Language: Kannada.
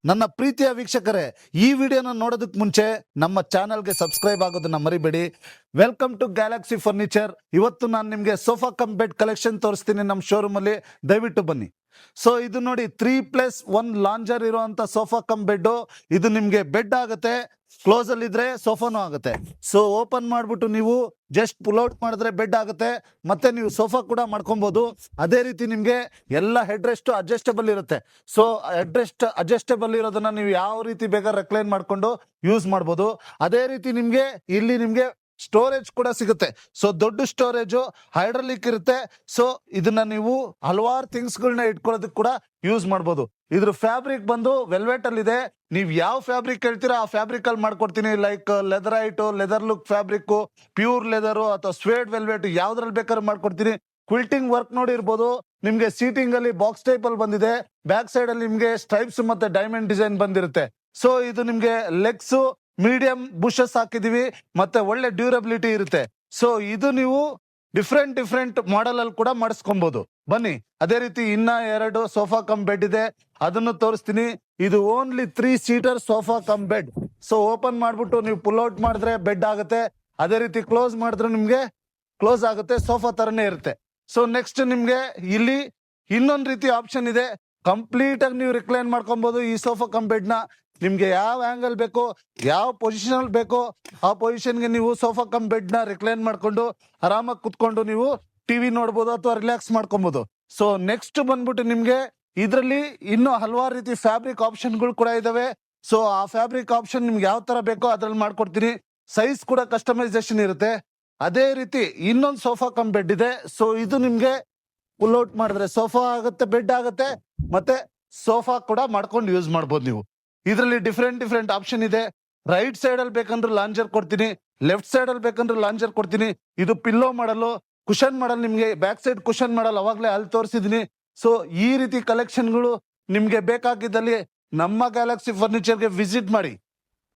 ನನ್ನ ಪ್ರೀತಿಯ ವೀಕ್ಷಕರೇ, ಈ ವಿಡಿಯೋನ ನೋಡೋದಕ್ಕೆ ಮುಂಚೆ ನಮ್ಮ ಚಾನಲ್ಗೆ ಸಬ್ಸ್ಕ್ರೈಬ್ ಆಗೋದನ್ನ ಮರಿಬೇಡಿ. Welcome to galaxy furniture. ಇವತ್ತು ನಾನು ನಿಮಗೆ ಸೋಫಾ ಕಮ್ ಬೆಡ್ ಕಲೆಕ್ಷನ್ ತೋರಿಸ್ತೀನಿ ನಮ್ಮ ಶೋರೂಮ್ ಅಲ್ಲಿ, ದಯವಿಟ್ಟು ಬನ್ನಿ. ಸೊ ಇದು ನೋಡಿ 3+1 ಲಾಂಜರ್ ಇರುವಂತ ಸೋಫಾ ಕಮ್ ಬೆಡ್. ಇದು ನಿಮ್ಗೆ ಬೆಡ್ ಆಗುತ್ತೆ, ಕ್ಲೋಸ್ ಅಲ್ಲಿ ಇದ್ರೆ ಸೋಫಾನು ಆಗುತ್ತೆ. ಸೊ ಓಪನ್ ಮಾಡ್ಬಿಟ್ಟು ನೀವು ಜಸ್ಟ್ ಪುಲ್ ಔಟ್ ಮಾಡಿದ್ರೆ ಬೆಡ್ ಆಗುತ್ತೆ, ಮತ್ತೆ ನೀವು ಸೋಫಾ ಕೂಡ ಮಾಡ್ಕೊಬಹುದು. ಅದೇ ರೀತಿ ನಿಮ್ಗೆ ಎಲ್ಲ ಹೆಡ್ ರೆಸ್ಟ್ ಅಡ್ಜಸ್ಟಬಲ್ ಇರುತ್ತೆ. ಸೊ ಹೆಡ್ ರೆಸ್ಟ್ ಅಡ್ಜಸ್ಟಬಲ್ ಇರೋದನ್ನ ನೀವು ಯಾವ ರೀತಿ ಬೇಕಾದ್ರೆ ರೆಕ್ಲೈನ್ ಮಾಡ್ಕೊಂಡು ಯೂಸ್ ಮಾಡ್ಬೋದು. ಅದೇ ರೀತಿ ನಿಮ್ಗೆ ಇಲ್ಲಿ ನಿಮ್ಗೆ ಸ್ಟೋರೇಜ್ ಕೂಡ ಸಿಗುತ್ತೆ. ಸೊ ದೊಡ್ಡ ಸ್ಟೋರೇಜ್ ಹೈಡ್ರಾಲಿಕ್ ಇರುತ್ತೆ. ಸೊ ಇದನ್ನ ನೀವು ಹಲವಾರು ಥಿಂಗ್ಸ್ಗಳನ್ನ ಇಟ್ಕೊಳ್ಳೋದಕ್ಕೆ ಕೂಡ ಯೂಸ್ ಮಾಡ್ಬೋದು. ಇದ್ರ ಫ್ಯಾಬ್ರಿಕ್ ಬಂದು ವೆಲ್ವೆಟ್ ಅಲ್ಲಿ ಇದೆ. ನೀವು ಯಾವ ಫ್ಯಾಬ್ರಿಕ್ ಹೇಳ್ತೀರಾ ಆ ಫ್ಯಾಬ್ರಿಕ್ ಅಲ್ಲಿ ಮಾಡ್ಕೊಡ್ತೀನಿ. Like leatherite, leather look fabric, pure leather ಅಥವಾ ಸ್ವೇಡ್ ವೆಲ್ವೆಟ್, ಯಾವ್ದ್ರಲ್ಲಿ ಬೇಕಾದ್ರೂ ಮಾಡ್ಕೊಡ್ತೀನಿ. ಕ್ವಿಲ್ಟಿಂಗ್ ವರ್ಕ್ ನೋಡಿರ್ಬೋದು. ನಿಮ್ಗೆ ಸೀಟಿಂಗ್ ಅಲ್ಲಿ ಬಾಕ್ಸ್ ಟೈಪ್ ಅಲ್ಲಿ ಬಂದಿದೆ. ಬ್ಯಾಕ್ ಸೈಡ್ ಅಲ್ಲಿ ನಿಮ್ಗೆ ಸ್ಟ್ರೈಪ್ಸ್ ಮತ್ತೆ ಡೈಮಂಡ್ ಡಿಸೈನ್ ಬಂದಿರುತ್ತೆ. ಸೊ ಇದು ನಿಮ್ಗೆ ಲೆಗ್ಸ್ ಮೀಡಿಯಂ ಬುಷಸ್ ಹಾಕಿದೀವಿ, ಮತ್ತೆ ಒಳ್ಳೆ ಡ್ಯೂರಬಿಲಿಟಿ ಇರುತ್ತೆ. ಸೊ ಇದು ನೀವು ಡಿಫ್ರೆಂಟ್ ಮಾಡೆಲ್ ಅಲ್ಲಿ ಕೂಡ ಮಾಡಿಸ್ಕೊಬಹುದು. ಬನ್ನಿ. ಅದೇ ರೀತಿ ಇನ್ನ 2 ಸೋಫಾ ಕಮ್ ಬೆಡ್ ಇದೆ, ಅದನ್ನು ತೋರಿಸ್ತೀನಿ. ಇದು only 3 seater sofa cum bed. So open ಮಾಡ್ಬಿಟ್ಟು ನೀವು ಪುಲ್ ಔಟ್ ಮಾಡಿದ್ರೆ ಬೆಡ್ ಆಗುತ್ತೆ. ಅದೇ ರೀತಿ ಕ್ಲೋಸ್ ಮಾಡಿದ್ರೆ ನಿಮ್ಗೆ ಕ್ಲೋಸ್ ಆಗುತ್ತೆ, ಸೋಫಾ ತರನೇ ಇರುತ್ತೆ. ಸೊ ನೆಕ್ಸ್ಟ್ ನಿಮ್ಗೆ ಇಲ್ಲಿ ಇನ್ನೊಂದು ರೀತಿ ಆಪ್ಷನ್ ಇದೆ. ಕಂಪ್ಲೀಟ್ ಆಗಿ ನೀವು ರಿಕ್ಲೈನ್ ಮಾಡ್ಕೊಬಹುದು ಈ ಸೋಫಾ ಕಮ್ ಬೆಡ್ ನ. ನಿಮ್ಗೆ ಯಾವ ಆಂಗಲ್ ಬೇಕೋ, ಯಾವ ಪೊಸಿಷನ್ ಅಲ್ಲಿ ಬೇಕೋ ಆ ಪೊಸಿಷನ್ಗೆ ನೀವು ಸೋಫಾ ಕಮ್ ಬೆಡ್ ನ ರಿಕ್ಲೈನ್ ಮಾಡ್ಕೊಂಡು ಆರಾಮಾಗಿ ಕುತ್ಕೊಂಡು ನೀವು ಟಿವಿ ನೋಡ್ಬೋದು ಅಥವಾ ರಿಲ್ಯಾಕ್ಸ್ ಮಾಡ್ಕೊಬಹುದು. ಸೊ ನೆಕ್ಸ್ಟ್ ಬಂದ್ಬಿಟ್ಟು ನಿಮ್ಗೆ ಇದರಲ್ಲಿ ಇನ್ನೂ ಹಲವಾರು ರೀತಿ ಫ್ಯಾಬ್ರಿಕ್ ಆಪ್ಷನ್ಗಳು ಕೂಡ ಇದಾವೆ. ಸೊ ಆ ಫ್ಯಾಬ್ರಿಕ್ ಆಪ್ಷನ್ ನಿಮ್ಗೆ ಯಾವ ತರ ಬೇಕೋ ಅದ್ರಲ್ಲಿ ಮಾಡ್ಕೊಡ್ತೀನಿ. ಸೈಜ್ ಕೂಡ ಕಸ್ಟಮೈಸೇಷನ್ ಇರುತ್ತೆ. ಅದೇ ರೀತಿ ಇನ್ನೊಂದು ಸೋಫಾ ಕಮ್ ಬೆಡ್ ಇದೆ. ಸೊ ಇದು ನಿಮ್ಗೆ ಪುಲ್ ಔಟ್ ಮಾಡಿದ್ರೆ ಸೋಫಾ ಆಗುತ್ತೆ, ಬೆಡ್ ಆಗುತ್ತೆ, ಮತ್ತೆ ಸೋಫಾ ಕೂಡ ಮಾಡ್ಕೊಂಡು ಯೂಸ್ ಮಾಡ್ಬೋದು ನೀವು. ಇದರಲ್ಲಿ ಡಿಫ್ರೆಂಟ್ ಆಪ್ಷನ್ ಇದೆ. ರೈಟ್ ಸೈಡ್ ಅಲ್ಲಿ ಬೇಕಂದ್ರೆ ಲಾಂಜರ್ ಕೊಡ್ತೀನಿ, ಲೆಫ್ಟ್ ಸೈಡ್ ಅಲ್ಲಿ ಬೇಕಂದ್ರೆ ಲಾಂಜರ್ ಕೊಡ್ತೀನಿ. ಇದು ಪಿಲ್ಲೋ ಮಾಡಲು, ಕುಶನ್ ಮಾಡಲ್, ನಿಮ್ಗೆ ಬ್ಯಾಕ್ ಸೈಡ್ ಕುಶನ್ ಮಾಡಲ್ ಅವಾಗ್ಲೇ ಅಲ್ಲಿ ತೋರಿಸಿದೀನಿ. ಸೊ ಈ ರೀತಿ ಕಲೆಕ್ಷನ್ಗಳು ನಿಮ್ಗೆ ಬೇಕಾಗಿದ್ದಲ್ಲಿ ನಮ್ಮ ಗ್ಯಾಲಕ್ಸಿ ಫರ್ನಿಚರ್ಗೆ ವಿಸಿಟ್ ಮಾಡಿ.